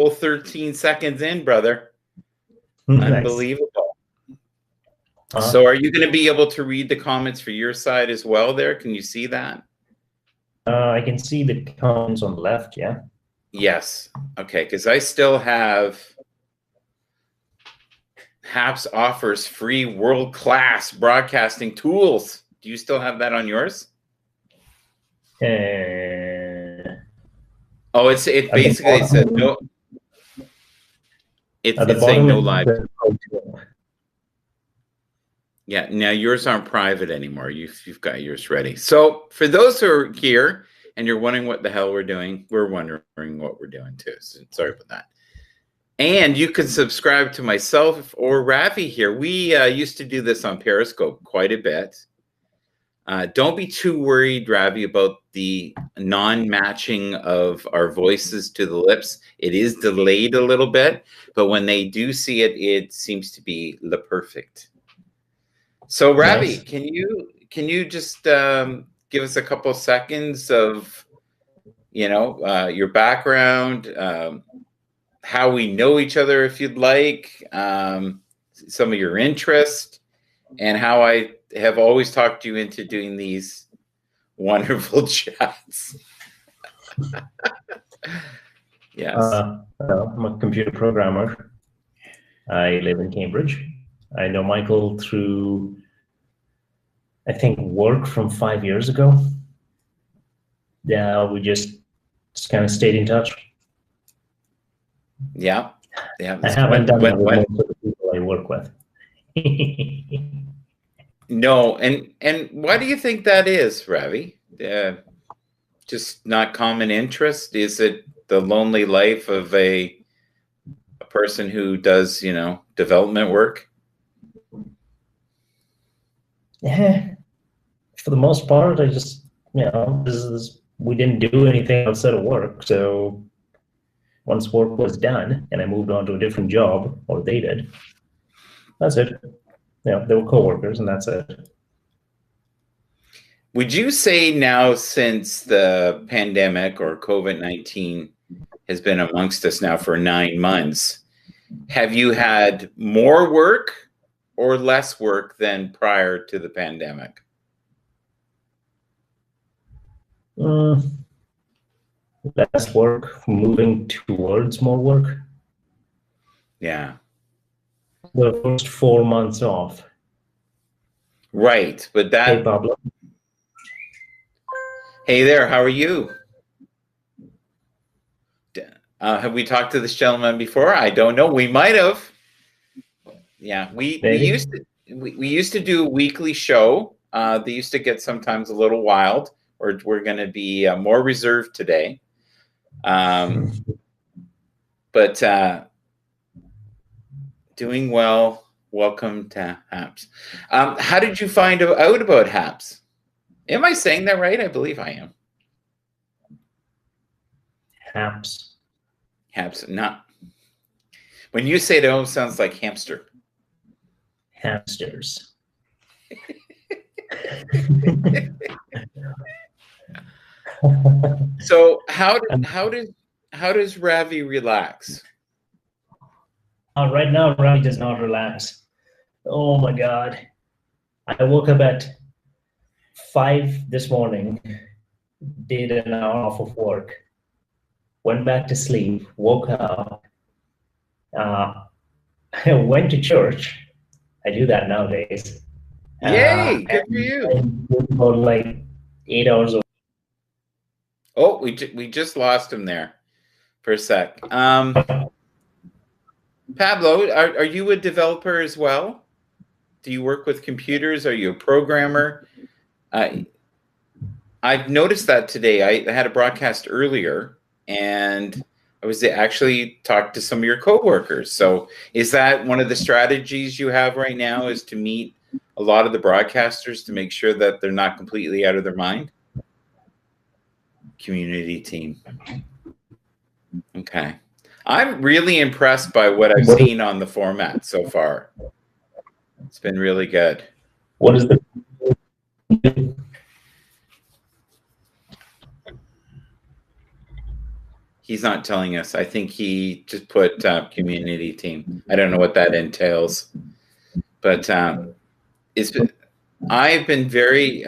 Whole 13 seconds in, brother. Nice. Unbelievable. So are you going to be able to read the comments for your side as well there? Can you see that? I can see the comments on the left, yeah. Yes. Okay, because I still have HAPS offers free world-class broadcasting tools. Do you still have that on yours? Oh, it basically it says no. It's saying no live. Yeah, now yours aren't private anymore. You've got yours ready. So for those who are here and you're wondering what the hell we're doing, we're wondering what we're doing too. So sorry about that. And you can subscribe to myself or Ravi here. We used to do this on Periscope quite a bit. Don't be too worried, Ravi, about the non-matching of our voices to the lips. It is delayed a little bit, but when they do see it, it seems to be the perfect. So, Ravi, nice. Can you just give us a couple seconds of, your background, how we know each other, if you'd like, some of your interest, and how I have always talked you into doing these wonderful chats. Yes. I'm a computer programmer. I live in Cambridge. I know Michael through, I think, work from 5 years ago. Yeah, we just kind of stayed in touch. Yeah. Yeah. I haven't done that with most of the people I work with. No, and why do you think that is, Ravi? Just not common interest? Is it the lonely life of a person who does, development work? Yeah, for the most part, I just, we didn't do anything outside of work. So once work was done and I moved on to a different job, or they did, that's it. They were coworkers, and that's it. Would you say now, since the pandemic or COVID-19 has been amongst us now for 9 months, have you had more work or less work than prior to the pandemic? Less work, moving towards more work. Yeah. The first 4 months off. Right, but that... Hey, Pablo. Hey there, how are you? Have we talked to this gentleman before? I don't know. We might have. Yeah, we used to do a weekly show. They used to get sometimes a little wild. We're going to be more reserved today. But doing well. Welcome to HAPS. How did you find out about HAPS? Am I saying that right? I believe I am. HAPS. HAPS, not. When you say it, it almost sounds like hamster. Hamsters. So how does Ravi relax? Right now, Ravi does not relax. Oh my God! I woke up at 5 this morning, did an hour off of work, went back to sleep, woke up, I went to church. I do that nowadays. Yay! Good for you. About like 8 hours. Oh, we just lost him there for a sec. Pablo, are you a developer as well? Do you work with computers? Are you a programmer? I've noticed that today. I had a broadcast earlier, and I was actually talked to some of your coworkers. So is that one of the strategies you have right now, is to meet a lot of the broadcasters to make sure that they're not completely out of their mind? Community team. Okay. I'm really impressed by what I've seen on the format so far. It's been really good. What is the... He's not telling us. I think he just put community team. I don't know what that entails, but I've been very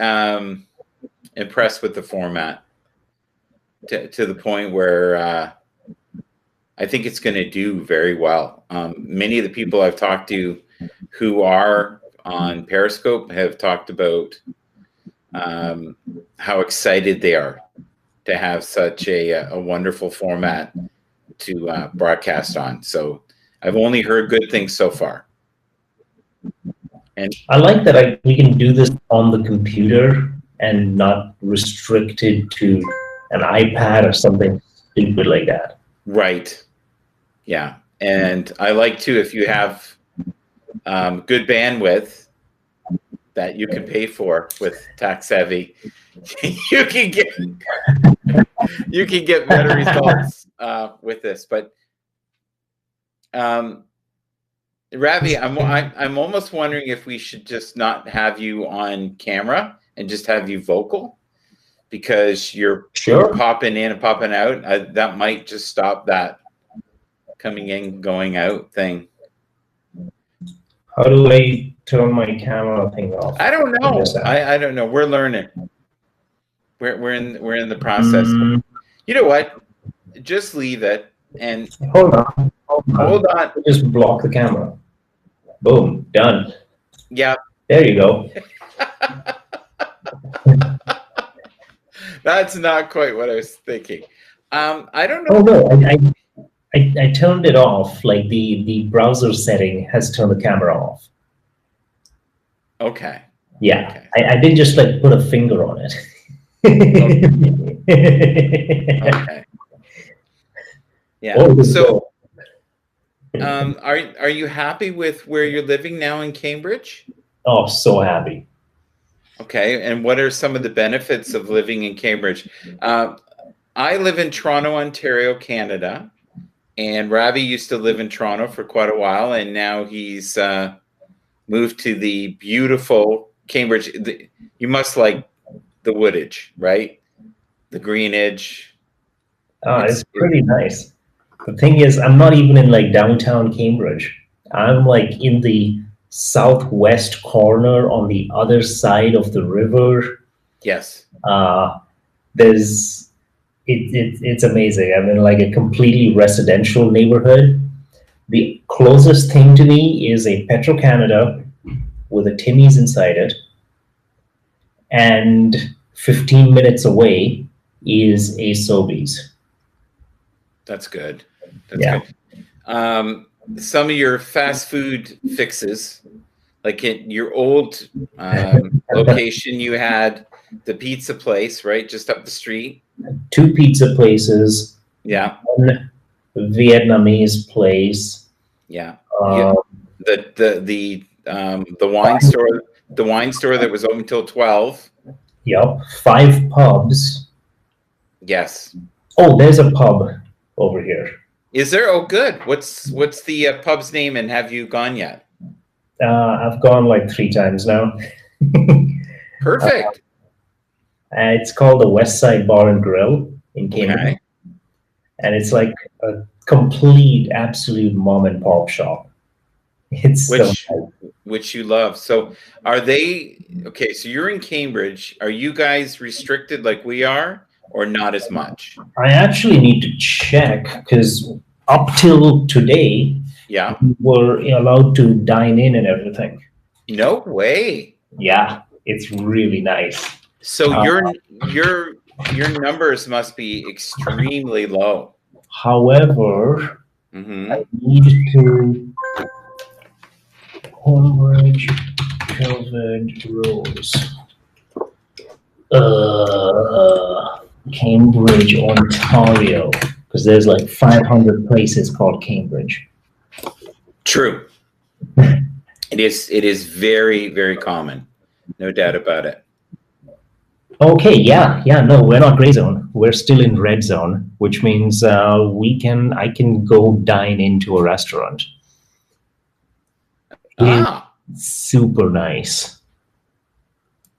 impressed with the format to the point where I think it's going to do very well. Many of the people I've talked to who are on Periscope have talked about how excited they are to have such a wonderful format to broadcast on. So I've only heard good things so far. And I like that we can do this on the computer and not restricted to an iPad or something stupid like that. Right. Yeah. And I like too, if you have good bandwidth that you can pay for with Tax Savvy, you can get better results with this. But Ravi, I'm almost wondering if we should just not have you on camera and just have you vocal, because you're popping in and popping out. That might just stop that coming in, going out thing. How do I turn my camera thing off? I don't know. I don't know. We're learning. We're in the process. You know what? Just leave it and hold on. Just block the camera. Boom, done. Yeah. There you go. That's not quite what I was thinking. I don't know. Oh no, I turned it off. Like the browser setting has turned the camera off. Okay. Yeah. Okay. I didn't just like put a finger on it. Okay. Yeah. Oh, so are you happy with where you're living now in Cambridge? Oh, so happy. Okay. And what are some of the benefits of living in Cambridge? I live in Toronto, Ontario, Canada. And Ravi used to live in Toronto for quite a while, and now he's moved to the beautiful Cambridge. You must like the woodage, right? The greenage. It's pretty nice. The thing is, I'm not even in like downtown Cambridge. I'm like in the southwest corner on the other side of the river. Yes. It's amazing. I'm in like a completely residential neighborhood. The closest thing to me is a Petro-Canada with a Timmy's inside it. And 15 minutes away is a Sobeys. That's good. That's good. Some of your fast food fixes, like in your old location, you had the pizza place, right? Just up the street. 2 pizza places. Yeah. 1 Vietnamese place. Yeah. The wine store. The wine store that was open till 12. Yep. 5 pubs. Yes. Oh, there's a pub over here. Is there? Oh, good. What's the pub's name, and have you gone yet? I've gone like 3 times now. Perfect. It's called the West Side Bar and Grill in Cambridge. Okay. And it's like a complete, absolute mom and pop shop. It's which you love. So are they okay? So you're in Cambridge. Are you guys restricted like we are, or not as much? I actually need to check, because up till today, yeah, we were allowed to dine in and everything. No way. Yeah, it's really nice. So your numbers must be extremely low. However, I need to Cambridge COVID rules. Cambridge, Ontario, because there's like 500 places called Cambridge. True. It is very, very common. No doubt about it. Okay, yeah, no, we're not gray zone. We're still in red zone, which means I can go dine into a restaurant. Super nice.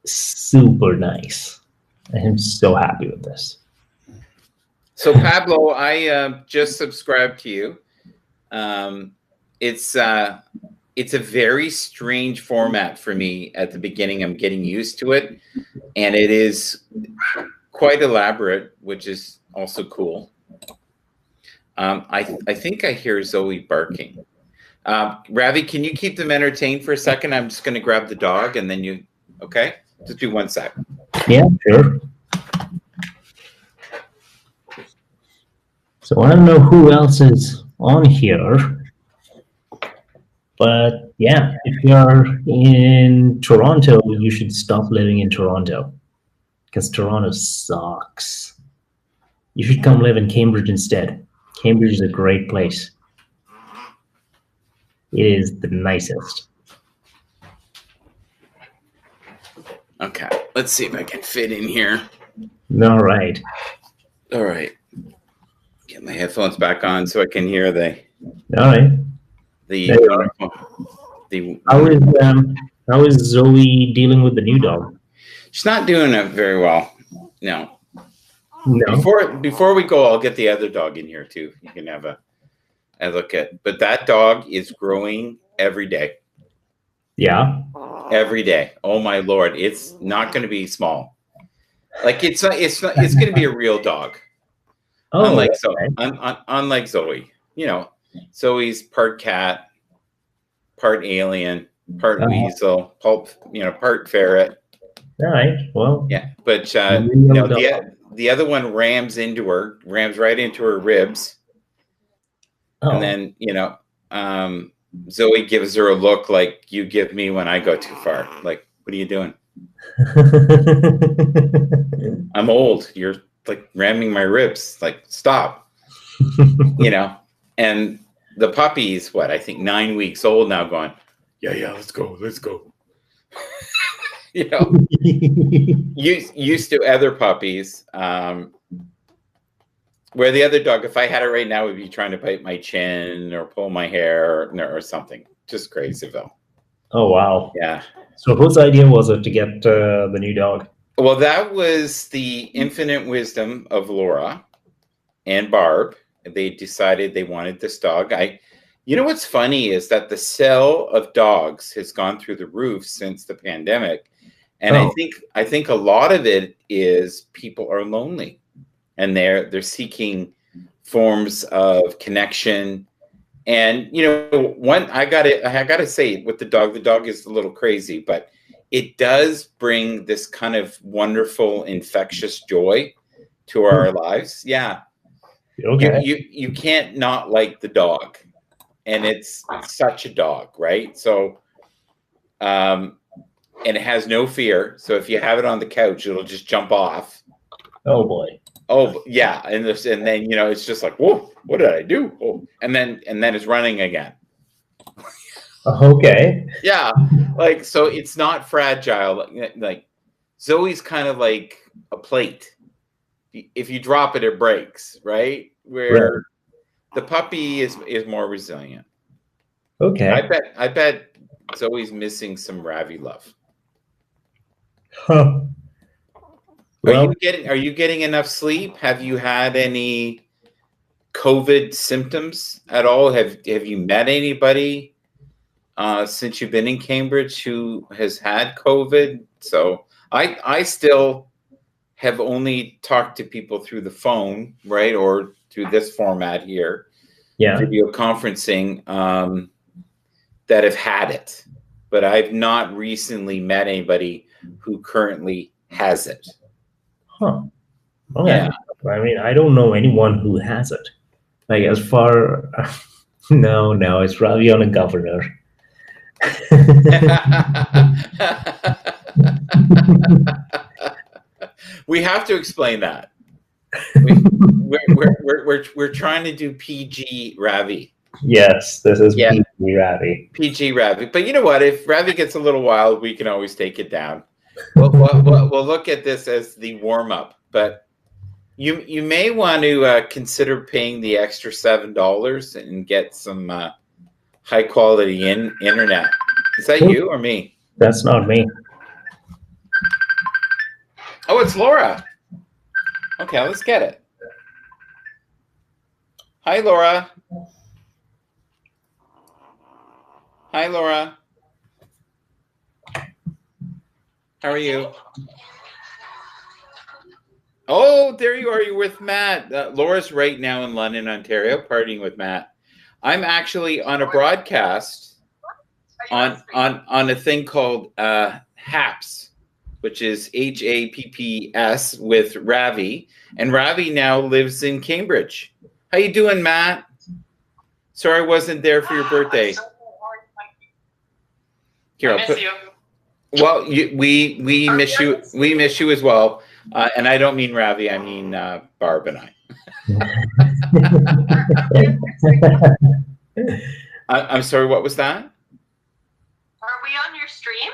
Super nice. I'm so happy with this. So Pablo, I just subscribed to you. It's a very strange format for me at the beginning. I'm getting used to it, and it is quite elaborate, which is also cool. I think I hear Zoe barking. Ravi, can you keep them entertained for a second? I'm just going to grab the dog, and then you. Okay, just do 1 sec. Yeah, sure. So I don't know who else is on here, but yeah, if you're in Toronto, you should stop living in Toronto because Toronto sucks. You should come live in Cambridge instead. Cambridge is a great place. It is the nicest. Okay, let's see if I can fit in here. All right. All right. Get my headphones back on so I can hear the All right. How is Zoe dealing with the new dog? She's not doing it very well. No. No. Before we go, I'll get the other dog in here too. You can have a look at. But that dog is growing every day. Yeah. Every day. Oh my Lord! It's not going to be small. Like it's going to be a real dog. Oh, unlike Zoe, Zoe's part cat, part alien, part weasel, part ferret. All right. Well. Yeah, but the other one rams right into her ribs, and then Zoe gives her a look like you give me when I go too far. Like, what are you doing? I'm old. You're like ramming my ribs. Like, stop. And the puppy's what? I think 9 weeks old now, going, yeah, let's go. Used to other puppies, where the other dog, if I had it right now, would be trying to bite my chin or pull my hair or something. Just crazy, though. Oh, wow. Yeah. So whose idea was it to get the new dog? Well, that was the infinite wisdom of Laura and Barb. They decided they wanted this dog. What's funny is that the sale of dogs has gone through the roof since the pandemic. And I think a lot of it is people are lonely and they're seeking forms of connection. And I gotta say, with the dog is a little crazy, but it does bring this kind of wonderful, infectious joy to our lives. Yeah. Okay. You can't not like the dog, and it's such a dog, right? So, and it has no fear. So if you have it on the couch, it'll just jump off. Oh boy. Oh yeah, and then it's just like, whoa, what did I do? Oh, and then it's running again. Okay. Yeah, like, so it's not fragile. Like Zoe's kind of like a plate. If you drop it, it breaks, right? Where the puppy is more resilient. Okay. I bet Zoe's missing some Ravi love. Huh. Well, Are you getting enough sleep? Have you had any COVID symptoms at all? Have you met anybody since you've been in Cambridge who has had COVID? So I still have only talked to people through the phone, right, or through this format here, video conferencing, that have had it, but I've not recently met anybody who currently has it. Huh. Okay. Yeah. I mean, I don't know anyone who has it. Like, as far, no, it's Ravi on a governor. We have to explain that. We're trying to do PG Ravi. Yes, this is PG Ravi. PG Ravi. But you know what? If Ravi gets a little wild, we can always take it down. We'll look at this as the warm up. But you may want to consider paying the extra $7 and get some high quality internet. Is that you or me? That's not me. Oh, it's Laura. Okay, let's get it. Hi, Laura. Hi, Laura. How are you? Oh, there you are. You're with Matt. Laura's right now in London, Ontario, partying with Matt. I'm actually on a broadcast on a thing called HAPS, which is HAPPS with Ravi, and Ravi now lives in Cambridge. How you doing, Matt? Sorry I wasn't there for your birthday. Here, I'll put you. Well, we miss you. We miss you as well. And I don't mean Ravi. I mean Barb and I. I'm sorry. What was that? Are we on your stream?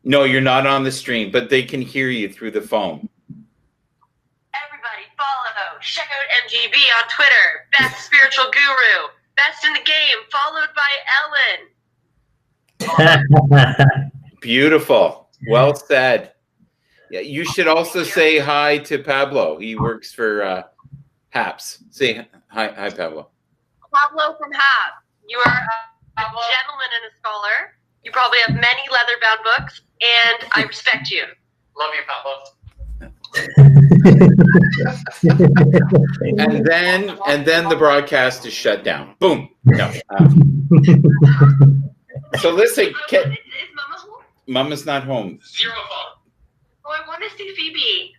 No, you're not on the stream, but they can hear you through the phone. Everybody follow. Check out MGB on Twitter. Best spiritual guru. Best in the game. Followed by Ellen. Beautiful. Well said. Yeah, you should also say hi to Pablo. He works for HAPS. Say hi, Pablo. Pablo from HAP. You are a gentleman and a scholar. You probably have many leather-bound books, and I respect you. Love you, Pablo. and then the broadcast is shut down. Boom. No. So listen, is Mama home? Mama's not home. Zero phone. Oh, I want to see Phoebe.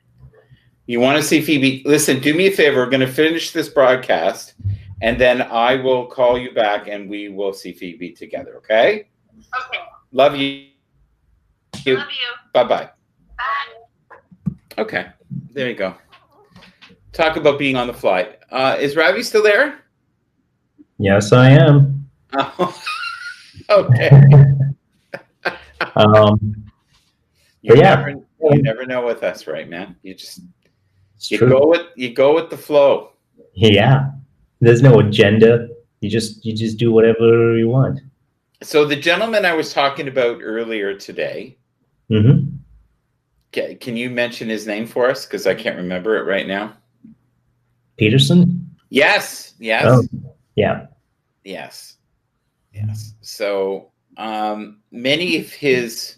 You want to see Phoebe? Listen, do me a favor. We're going to finish this broadcast, and then I will call you back, and we will see Phoebe together, okay? Okay. Love you. Love you. Bye-bye. Bye. Okay. There you go. Talk about being on the fly. Is Ravi still there? Yes, I am. Oh, okay. You never know with us, right, man? You go with the flow. Yeah. There's no agenda. You just do whatever you want. So the gentleman I was talking about earlier today, mm-hmm. Can you mention his name for us? Because I can't remember it right now. Peterson? Yes. Oh, yeah. Yes. So many of his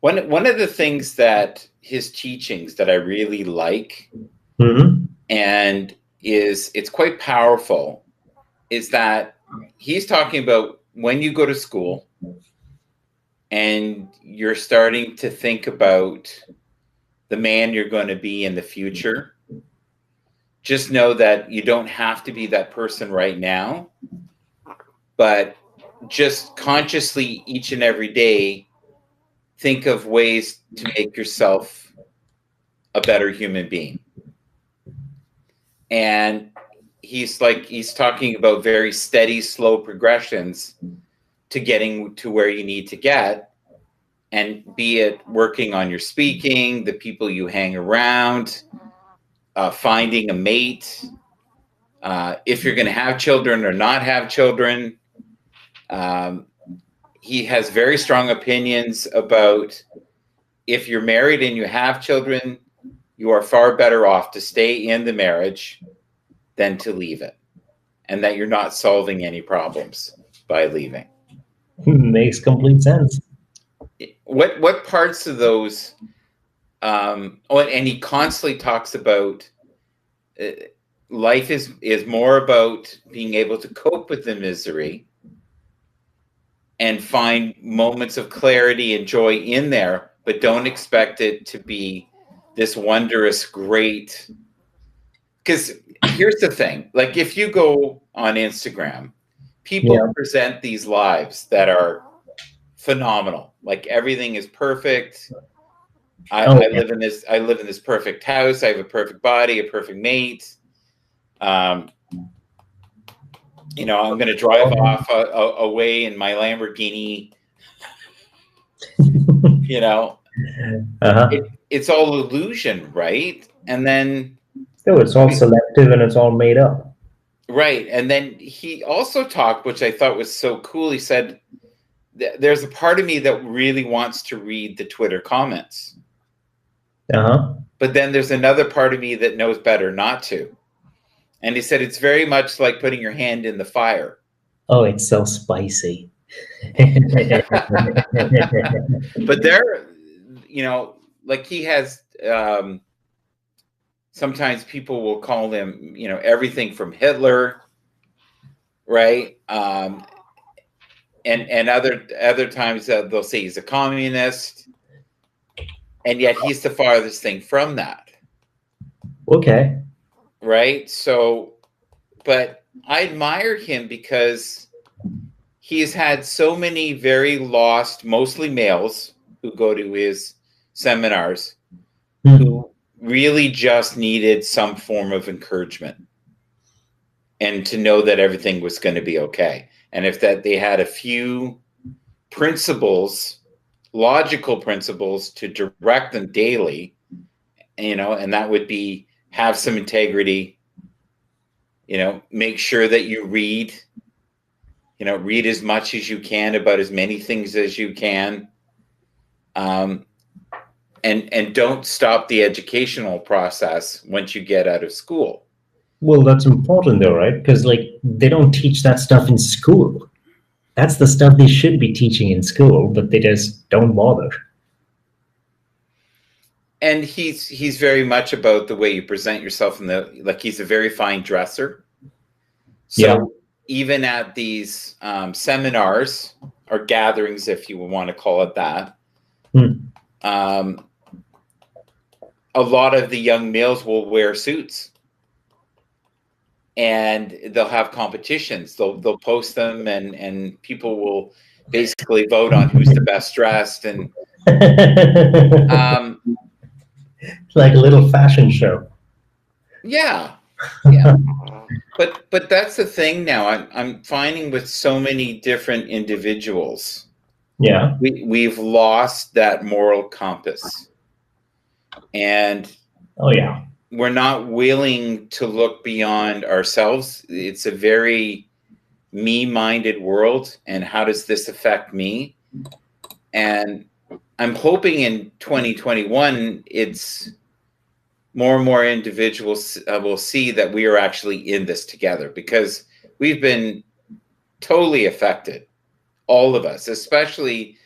one of the things that his teachings that I really like, mm-hmm. and it's quite powerful, is that he's talking about when you go to school and you're starting to think about the man you're going to be in the future, just know that you don't have to be that person right now, but just consciously each and every day think of ways to make yourself a better human being. And he's talking about very steady, slow progressions to getting to where you need to get, and be it working on your speaking, the people you hang around, finding a mate, if you're going to have children or not have children. He has very strong opinions about if you're married and you have children, you are far better off to stay in the marriage than to leave it, and that you're not solving any problems by leaving. Makes complete sense. What parts of those? And he constantly talks about life is more about being able to cope with the misery and find moments of clarity and joy in there, but don't expect it to be this wondrous, great. Because here's the thing, like if you go on Instagram, people present these lives that are phenomenal. Like everything is perfect. I live in this perfect house. I have a perfect body, a perfect mate. I'm going to drive off away in my Lamborghini. It's all illusion, right? And then it's all selective and it's all made up. Right. And then he also talked, which I thought was so cool. He said, there's a part of me that really wants to read the Twitter comments. Uh-huh. But then there's another part of me that knows better not to. And he said it's very much like putting your hand in the fire. Oh, it's so spicy. But there, you know, like he has, sometimes people will call him, you know, everything from Hitler, right? And other times they'll say he's a communist, and yet he's the farthest thing from that. Okay. Right? So, but I admire him because he's had so many very lost, mostly males, who go to his seminars, who really just needed some form of encouragement and to know that everything was going to be okay. And if that they had a few principles, logical principles to direct them daily, you know, and that would be have some integrity, you know, make sure that you read, you know, read as much as you can about as many things as you can. And don't stop the educational process once you get out of school. Well, that's important though, right? Because like they don't teach that stuff in school. That's the stuff they should be teaching in school, but they just don't bother. And he's very much about the way you present yourself in the, like he's a very fine dresser. So Yeah. even at these seminars or gatherings, if you want to call it that, a lot of the young males will wear suits, and they'll have competitions. They'll post them, and people will basically vote on who's the best dressed. And like a little fashion show. Yeah. But that's the thing now. I'm finding with so many different individuals. Yeah. We've lost that moral compass. And oh yeah, we're not willing to look beyond ourselves. It's a very me-minded world, and how does this affect me? And I'm hoping in 2021 it's more and more individuals will see that we are actually in this together, because we've been totally affected, all of us, especially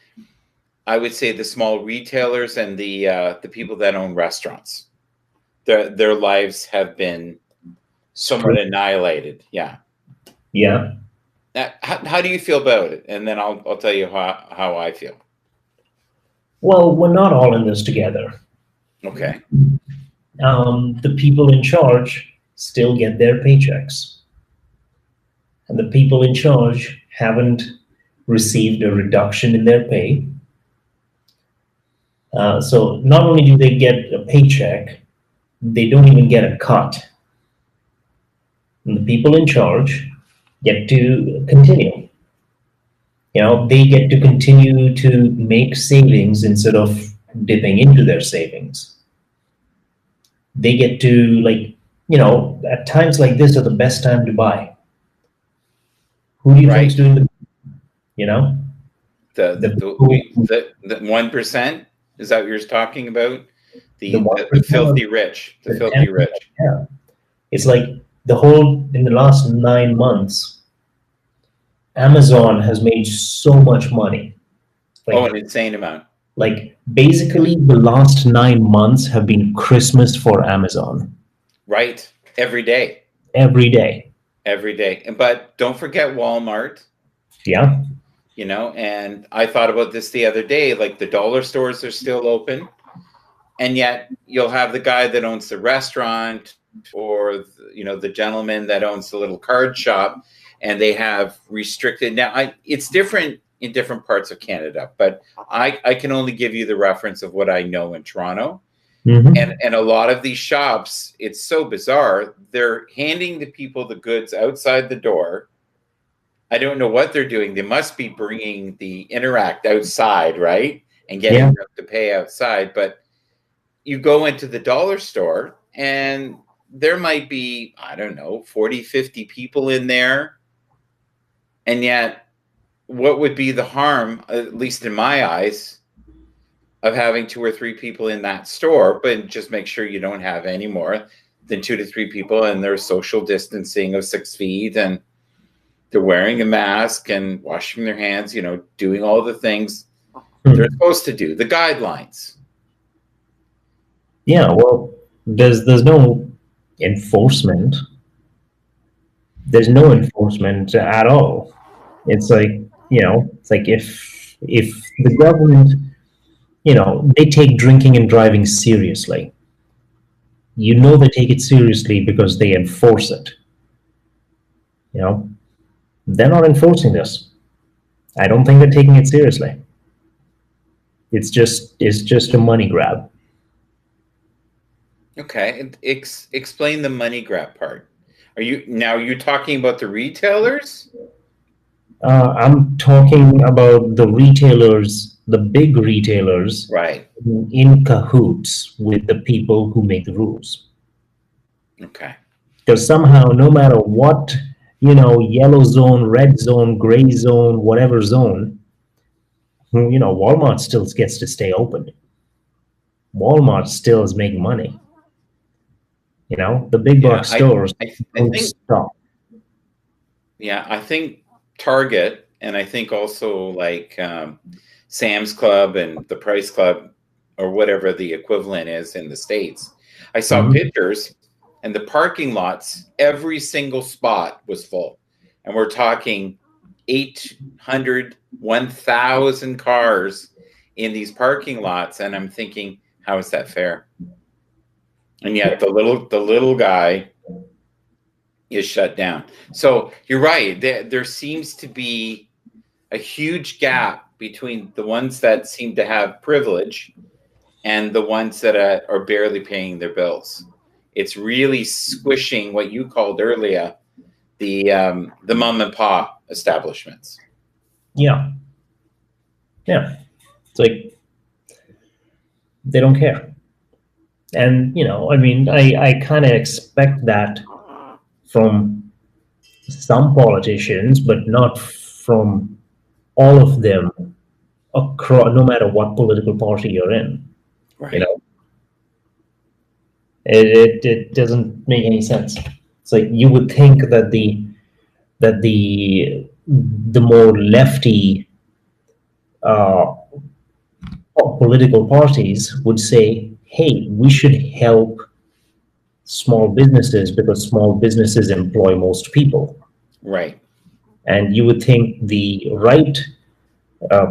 I would say the small retailers and the people that own restaurants. Their lives have been somewhat annihilated. Yeah. Yeah. How do you feel about it? And then I'll tell you how I feel. Well, we're not all in this together. Okay. The people in charge still get their paychecks. And the people in charge haven't received a reduction in their pay. So not only do they get a paycheck, they don't even get a cut. And the people in charge get to continue. You know, they get to continue to make savings instead of dipping into their savings. They get to, like, you know, at times like this are the best time to buy. Who do you think's doing the, you know? The 1%? Is that what you're talking about? The filthy rich. The filthy rich. Yeah. It's like in the last 9 months, Amazon has made so much money. Like, an insane amount. Like basically the last 9 months have been Christmas for Amazon. Right. Every day. Every day. Every day. But don't forget Walmart. Yeah. You know, and I thought about this the other day, like the dollar stores are still open, and yet you'll have the guy that owns the restaurant, or, you know, the gentleman that owns the little card shop, and they have restricted. Now, it's different in different parts of Canada, but I can only give you the reference of what I know in Toronto. Mm-hmm. And a lot of these shops, it's so bizarre. They're handing the people the goods outside the door. I don't know what they're doing. They must be bringing the Interact outside, right? And getting them to pay outside. But you go into the dollar store and there might be, I don't know, 40, 50 people in there. And yet, what would be the harm, at least in my eyes, of having 2 or 3 people in that store? But just make sure you don't have any more. than 2 to 3 people, and there's social distancing of 6 feet, and they're wearing a mask and washing their hands, doing all the things they're supposed to do, the guidelines. Yeah, well, there's no enforcement. There's no enforcement at all. It's like, if the government, they take drinking and driving seriously. They take it seriously because they enforce it. They're not enforcing this. I don't think they're taking it seriously. It's just a money grab. Okay, explain the money grab part. Are you talking about the retailers? I'm talking about the retailers, the big retailers, right, in cahoots with the people who make the rules. Okay. Because somehow, no matter what, yellow zone, red zone, gray zone, whatever zone, Walmart still gets to stay open. Walmart still is making money. The big box stores don't stop. Yeah, I think Target, and I think also like Sam's Club and the Price Club, or whatever the equivalent is in the States. I saw pictures, and the parking lots, every single spot was full. And we're talking 800, 1,000 cars in these parking lots. And I'm thinking, how is that fair? And yet the little guy is shut down. So you're right. There seems to be a huge gap between the ones that seem to have privilege and the ones that are barely paying their bills. It's really squishing what you called earlier the mom and pop establishments. Yeah. It's like they don't care. And, I kind of expect that from some politicians, but not from all of them, across, no matter what political party you're in. Right. It doesn't make any sense. It's like you would think that the more lefty political parties would say, hey, we should help small businesses because small businesses employ most people. Right. And you would think the right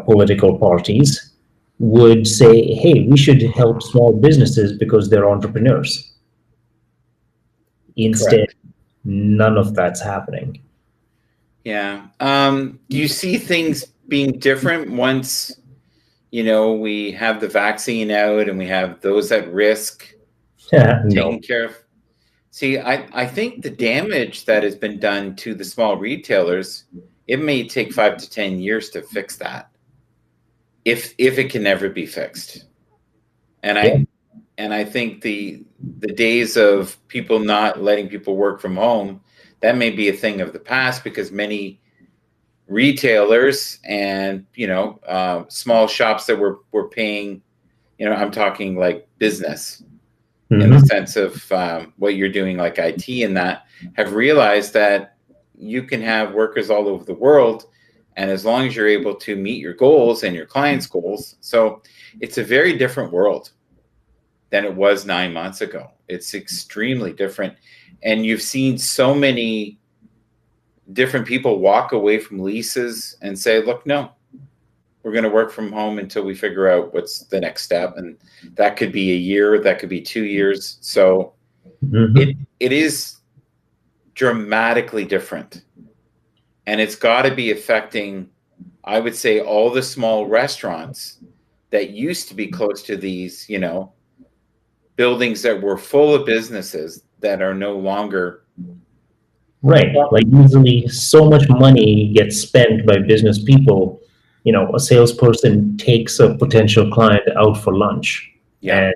political parties would say, hey, we should help small businesses because they're entrepreneurs. Instead, correct, none of that's happening. Yeah. Do you see things being different once, we have the vaccine out and we have those at risk taken care of? See, I think the damage that has been done to the small retailers, it may take 5 to 10 years to fix that, if it can never be fixed. And I think the days of people not letting people work from home, that may be a thing of the past, because many retailers and small shops that were paying, I'm talking like business, in the sense of what you're doing, like IT and that, have realized that you can have workers all over the world, and as long as you're able to meet your goals and your clients' goals. So it's a very different world than it was 9 months ago. It's extremely different. And you've seen so many different people walk away from leases and say, look, no, we're going to work from home until we figure out what's the next step. And that could be a year, that could be 2 years. So it is dramatically different. And it's got to be affecting, I would say, all the small restaurants that used to be close to these, buildings that were full of businesses that are no longer. Right. Like usually so much money gets spent by business people. A salesperson takes a potential client out for lunch. Yeah. And,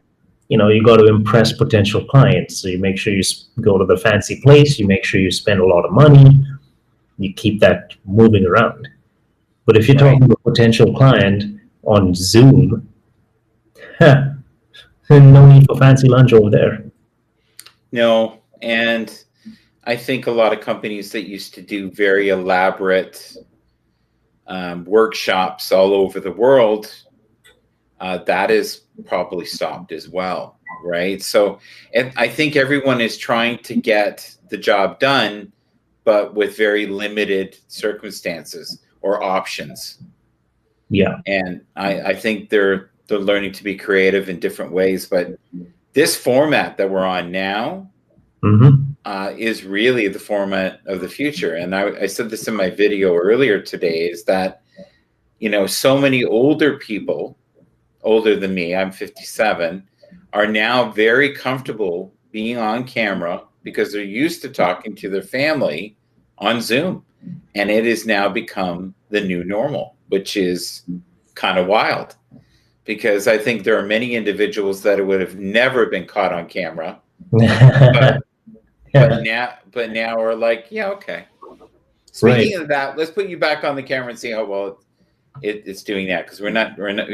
you got to impress potential clients. So you make sure you go to the fancy place. You make sure you spend a lot of money. You keep that moving around. But if you're talking to a potential client on Zoom, no need for fancy lunch over there. No, and I think a lot of companies that used to do very elaborate workshops all over the world, that is probably stopped as well, right? So, and I think everyone is trying to get the job done, but with very limited circumstances or options. Yeah. And I think they're learning to be creative in different ways. But this format that we're on now is really the format of the future. And I said this in my video earlier today, is that, you know, so many older people, older than me, I'm 57, are now very comfortable being on camera because they're used to talking to their family on Zoom. And it has now become the new normal, which is kind of wild, because I think there are many individuals that would have never been caught on camera, but now we're like, yeah, okay. Speaking of that, let's put you back on the camera and see how well it's doing that, because we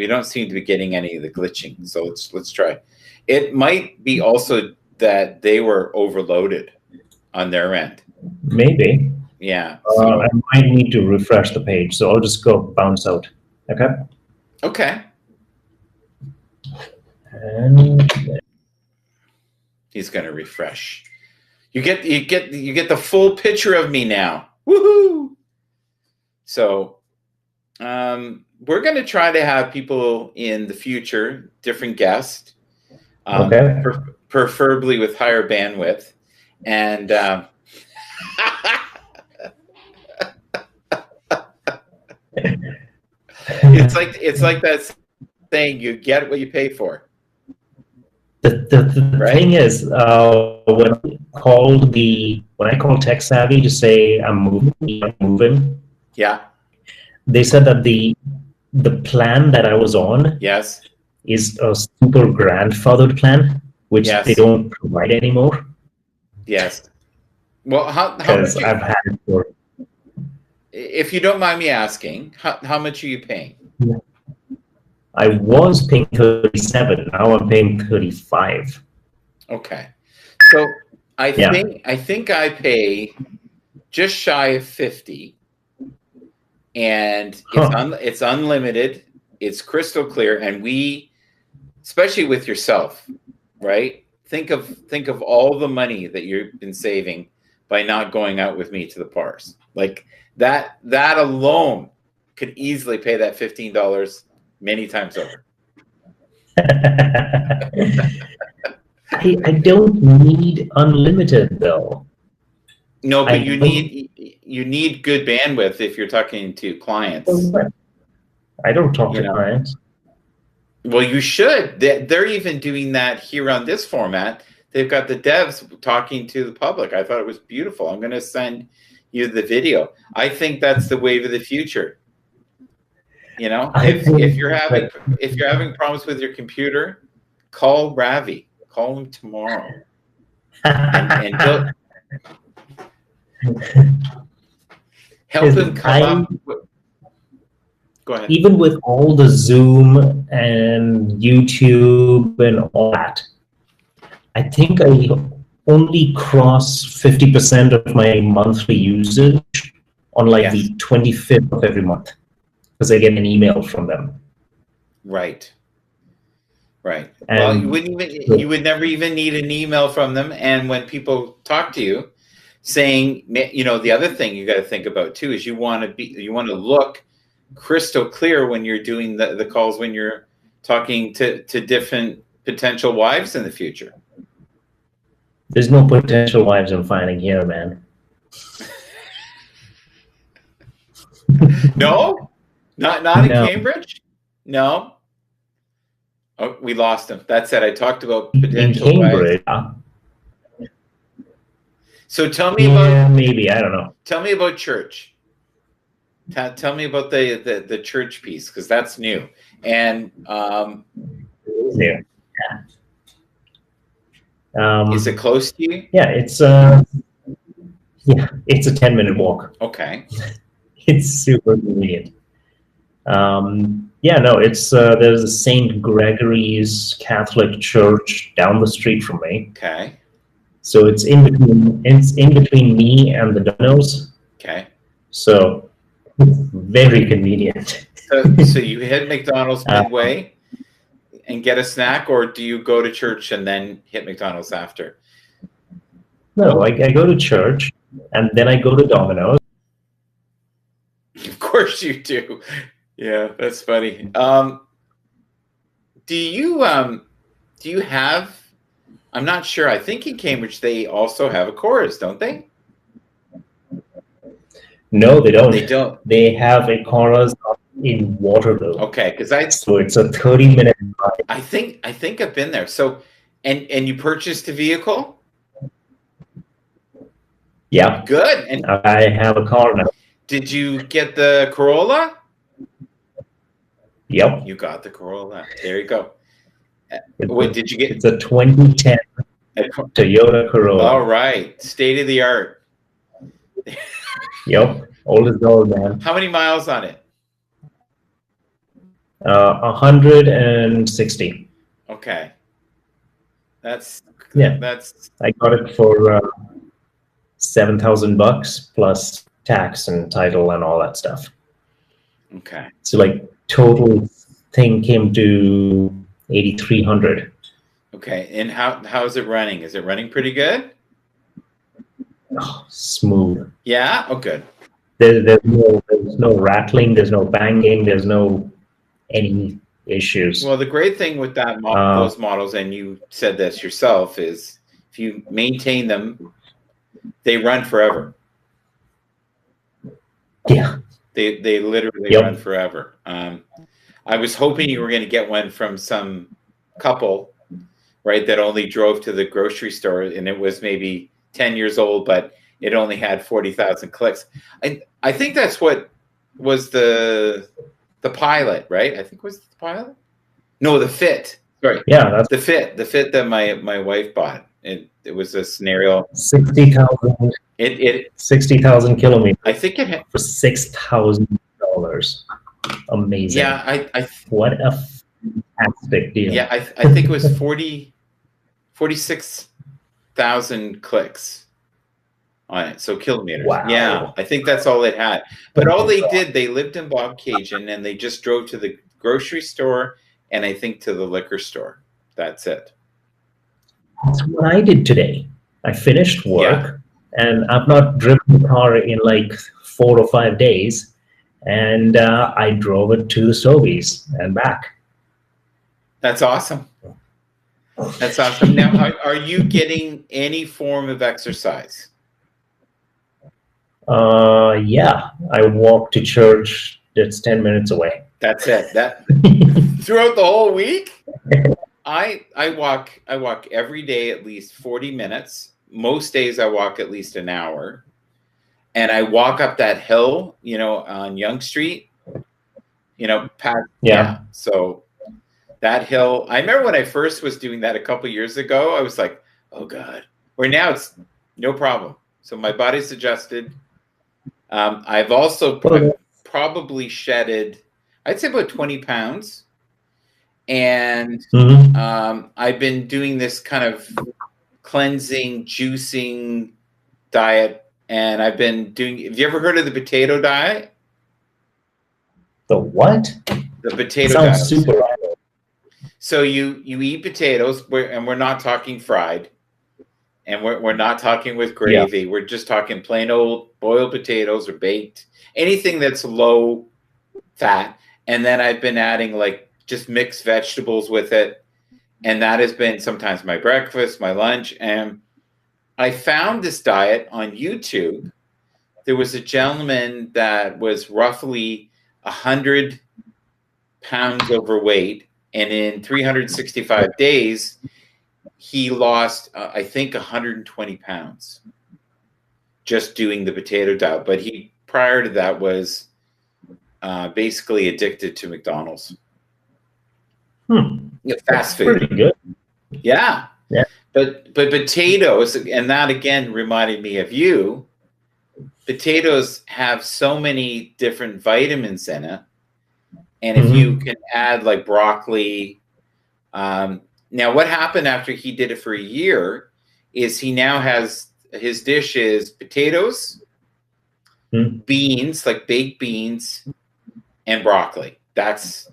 don't seem to be getting any of the glitching. So let's try. It might be also that they were overloaded on their end. Maybe. Yeah. I might need to refresh the page, so I'll just go bounce out. Okay. Okay. And he's gonna refresh. You get the full picture of me now. Woohoo! So we're gonna try to have people in the future, different guests, okay. Preferably with higher bandwidth, and it's like that saying, you get what you pay for. The right? thing is, when I called Tech Savvy to say I'm moving, yeah, they said that the plan that I was on, yes, is a super grandfathered plan, which they don't provide anymore. Yes. Well, how because I've had it for. If you don't mind me asking, how much are you paying? I was paying 37. Now I'm paying 35. Okay, so I think I pay just shy of 50, and it's unlimited. It's crystal clear, and we, especially with yourself, right? Think of all the money that you've been saving by not going out with me to the bars. Like that alone could easily pay that $15 many times over. I don't need unlimited though. No, but you need good bandwidth if you're talking to clients. I don't talk to clients. Well, you should. They're even doing that here on this format. They've got the devs talking to the public. I thought it was beautiful. I'm going to send you the video. I think that's the wave of the future. You know, if you're having problems with your computer, call Ravi. Call him tomorrow, and help him come up. Go ahead. Even with all the Zoom and YouTube and all that, I think I only cross 50% of my monthly usage on the 25th of every month, because I get an email from them. Right. Right. And well, you would never even need an email from them. And when people talk to you, saying, you know, the other thing you got to think about too is you want to look crystal clear when you're doing the calls, when you're talking to different potential wives in the future. There's no potential wives I'm finding here, man. No? Not in Cambridge? No. Oh, we lost him. That said, I talked about potential Cambridge. wives. So tell me about maybe, I don't know. Tell me about church. Tell me about the church piece, because that's new. And is it close to you? Yeah, it's a 10-minute walk. Okay. It's super convenient. It's there's a St. Gregory's Catholic Church down the street from me. Okay. So it's in between me and the Domino's. Okay. So it's very convenient. So you hit McDonald's midway and get a snack, or do you go to church and then hit McDonald's after? No, I go to church and then I go to Domino's. Of course you do. Yeah, that's funny. Do you have? I'm not sure. I think in Cambridge they also have a chorus, don't they? No, they don't. They don't. They have a chorus in Waterloo. Okay, because So it's a 30-minute drive. I think I've been there. So, and you purchased a vehicle? Yeah. Good. And I have a car now. did you get the Corolla? Yep. You got the Corolla. There you go. Wait, did you get? It's a 2010 Toyota Corolla. All right, state of the art. Yep. Old as gold, man. How many miles on it? 160. Okay. That's I got it for $7,000 plus tax and title and all that stuff. okay. So like total thing came to 8,300. Okay. And how is it running? Is it running pretty good? Oh, smooth. Yeah. Oh, good. There's no rattling. There's no banging. There's no any issues. Well, the great thing with that those models, and you said this yourself, is if you maintain them, they run forever. Yeah. They literally run forever. I was hoping you were going to get one from some couple, right, that only drove to the grocery store and it was maybe 10 years old, but it only had 40,000 clicks. I think that's what was the Pilot, right? I think it was the Pilot. No, the Fit. Sorry. Yeah, that's the Fit that my wife bought. It was a scenario. 60,000. It 60,000 kilometers. I think it had for $6,000. Amazing. Yeah, I what a fantastic deal. Yeah, I think it was 46,000 clicks on it. So kilometers. Wow. Yeah, I think that's all it had. But all they did, they lived in Bobcaygeon and they just drove to the grocery store and I think to the liquor store. That's it. That's what I did today. I finished work and I've not driven the car in like 4 or 5 days. And I drove it to the Sobeys and back. That's awesome. That's awesome. Now, are you getting any form of exercise? Yeah, I walk to church. It's 10 minutes away. That's it. That throughout the whole week, I walk every day at least 40 minutes. Most days I walk at least an hour. And I walk up that hill, on Yonge Street, past, So that hill, I remember when I first was doing that a couple years ago, I was like, oh God. Where now it's no problem. So my body's adjusted. I've also probably shedded, I'd say about 20 pounds. And I've been doing this kind of cleansing, juicing diet. And I've been doing, have you ever heard of the potato diet? The what? The potato diet. Sounds super random. So you eat potatoes, and we're not talking fried. And we're not talking with gravy. Yeah. We're just talking plain old boiled potatoes or baked. Anything that's low fat. And then I've been adding like just mixed vegetables with it. And that has been sometimes my breakfast, my lunch, and I found this diet on YouTube. There was a gentleman that was roughly 100 pounds overweight. And in 365 days, he lost, I think, 120 pounds just doing the potato diet. But he, prior to that, was basically addicted to McDonald's. Fast food. Pretty good. Yeah. Yeah. But potatoes, and that again reminded me of you, potatoes have so many different vitamins in it. And if you can add like broccoli, now what happened after he did it for a year is he now has his dish is potatoes, beans, like baked beans, and broccoli. That's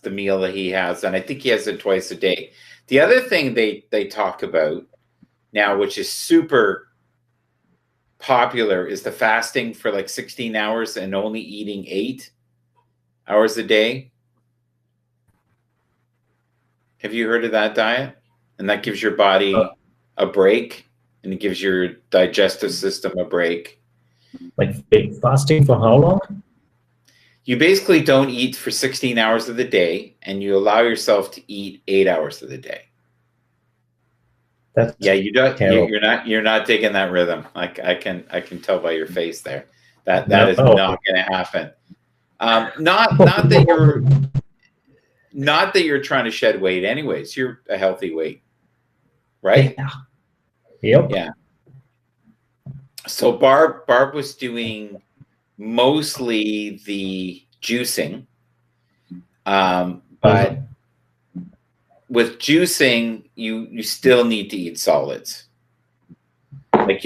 the meal that he has, and I think he has it twice a day. The other thing they talk about now, which is super popular, is the fasting for like 16 hours and only eating 8 hours a day. Have you heard of that diet? And that gives your body a break, and it gives your digestive system a break. Like fasting for how long? You basically don't eat for 16 hours of the day, and you allow yourself to eat 8 hours of the day. That's you're not digging that rhythm. Like I can tell by your face there. That is not going to happen. Not that you're trying to shed weight anyways. You're a healthy weight, right? Yeah. Yep. Yeah. So Barb was doing mostly the juicing, but with juicing, you still need to eat solids. Like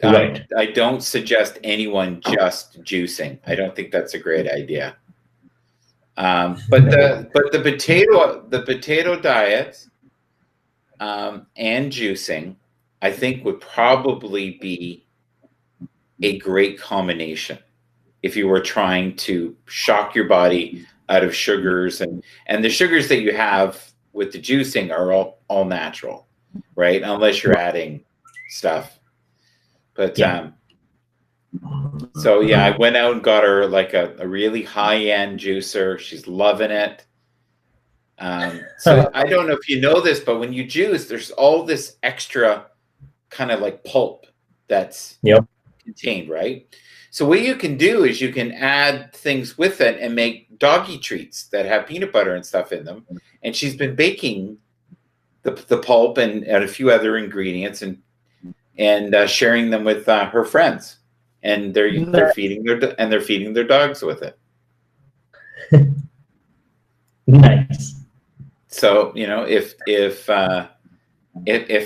right. I don't suggest anyone just juicing. I don't think that's a great idea. But the potato diet and juicing, I think, would probably be a great combination if you were trying to shock your body out of sugars, and the sugars that you have with the juicing are all natural, right? Unless you're adding stuff. But so yeah, I went out and got her like a really high-end juicer. She's loving it. So I don't know if you know this, but when you juice, there's all this extra kind of like pulp that's contained, right? So what you can do is you can add things with it and make doggy treats that have peanut butter and stuff in them. And she's been baking the pulp and a few other ingredients and sharing them with her friends, and they're feeding their dogs with it. Nice. So if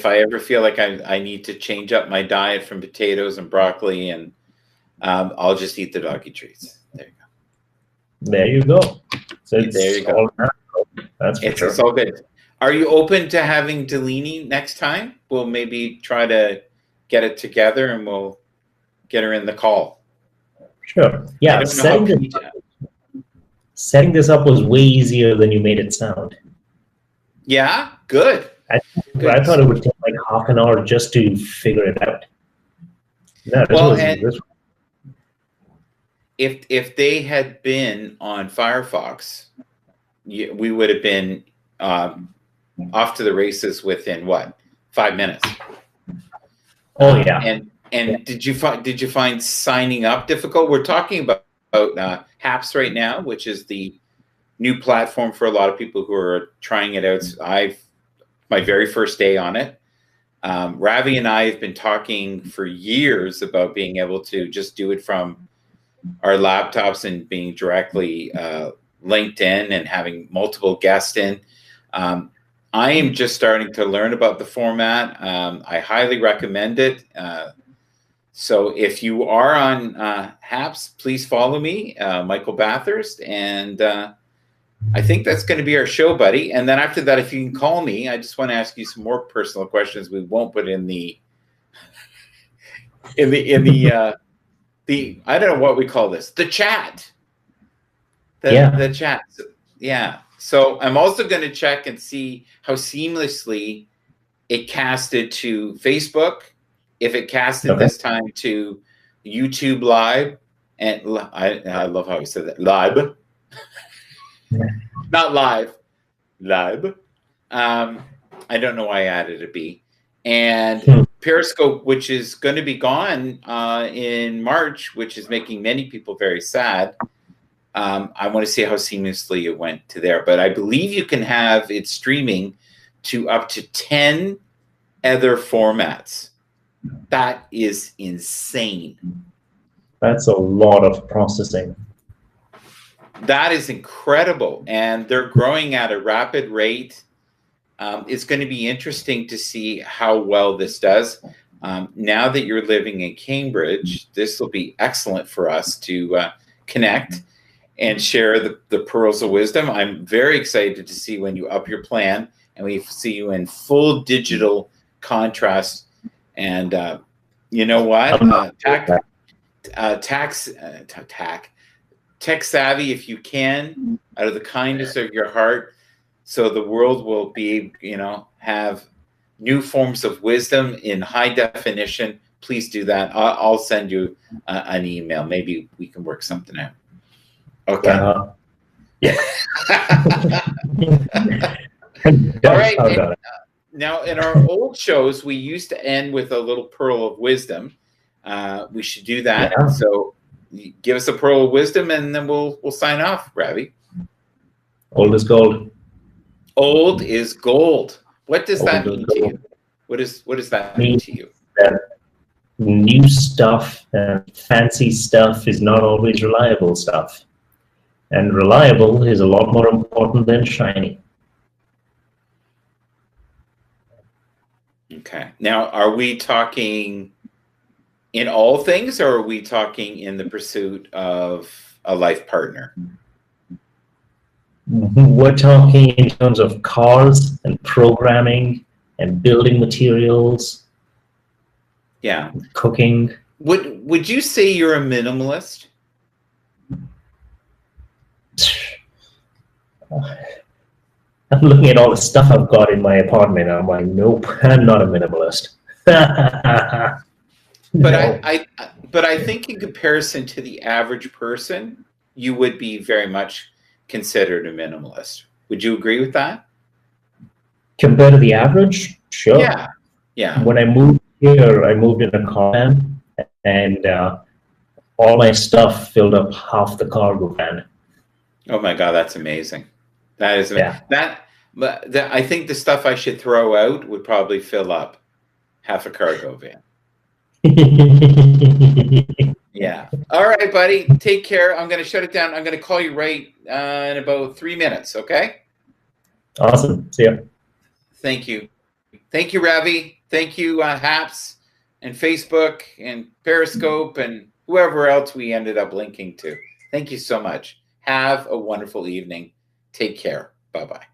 I ever feel like I need to change up my diet from potatoes and broccoli, and I'll just eat the doggy treats. There you go. So there you go. That's for sure. It's all good. Are you open to having Delaney next time? We'll maybe try to get it together, and we'll get her in the call. Sure. Yeah. Setting this up was way easier than you made it sound. Yeah. Good. I thought it would take like half an hour just to figure it out. No, if they had been on Firefox, we would have been off to the races within 5 minutes. Oh yeah. And did you find signing up difficult? We're talking about HAPS right now, which is the new platform for a lot of people who are trying it out. My very first day on it. Ravi and I have been talking for years about being able to just do it from our laptops and being directly linked in and having multiple guests in. I am just starting to learn about the format. I highly recommend it. So if you are on HAPS, please follow me, Michael Bathurst, and I think that's going to be our show, buddy. And then after that, if you can call me, I just want to ask you some more personal questions. We won't put in the I don't know what we call this, the chat. The chat. Yeah. So I'm also going to check and see how seamlessly it casted to Facebook, if it casted this time to YouTube Live, and I love how he said that, live. Not live. I don't know why I added a B. And Periscope, which is going to be gone in March, which is making many people very sad. I want to see how seamlessly it went to there. But I believe you can have it streaming to up to 10 other formats. That is insane. That's a lot of processing. That is incredible. And they're growing at a rapid rate. It's going to be interesting to see how well this does. Now that you're living in Cambridge, this will be excellent for us to connect and share the pearls of wisdom. I'm very excited to see when you up your plan and we see you in full digital contrast. And you know what? Tech savvy if you can, out of the kindness of your heart, so the world will be, have new forms of wisdom in high definition. Please do that. I'll send you an email. Maybe we can work something out. Okay. Yeah. All right. Now, in our old shows, we used to end with a little pearl of wisdom. We should do that. Yeah. So give us a pearl of wisdom, and then we'll sign off, Ravi. Old is gold. Old is gold. What does that mean to you? What does that mean to you? That new stuff and fancy stuff is not always reliable stuff. And reliable is a lot more important than shiny. Okay. Now, are we talking in all things, or are we talking in the pursuit of a life partner? We're talking in terms of cars and programming and building materials. Yeah. Cooking. Would you say you're a minimalist? I'm looking at all the stuff I've got in my apartment. I'm like, nope, I'm not a minimalist. But no. I think in comparison to the average person, you would be very much considered a minimalist. Would you agree with that? Compared to the average? Sure. Yeah. Yeah. When I moved here, I moved in a car van, and all my stuff filled up half the cargo van. Oh my God, that's amazing. That is amazing. Yeah. I think the stuff I should throw out would probably fill up half a cargo van. Yeah. All right, buddy. Take care. I'm going to shut it down. I'm going to call you right in about 3 minutes. Okay. Awesome. See ya. Thank you. Thank you, Ravi. Thank you, Haps and Facebook and Periscope and whoever else we ended up linking to. Thank you so much. Have a wonderful evening. Take care. Bye-bye.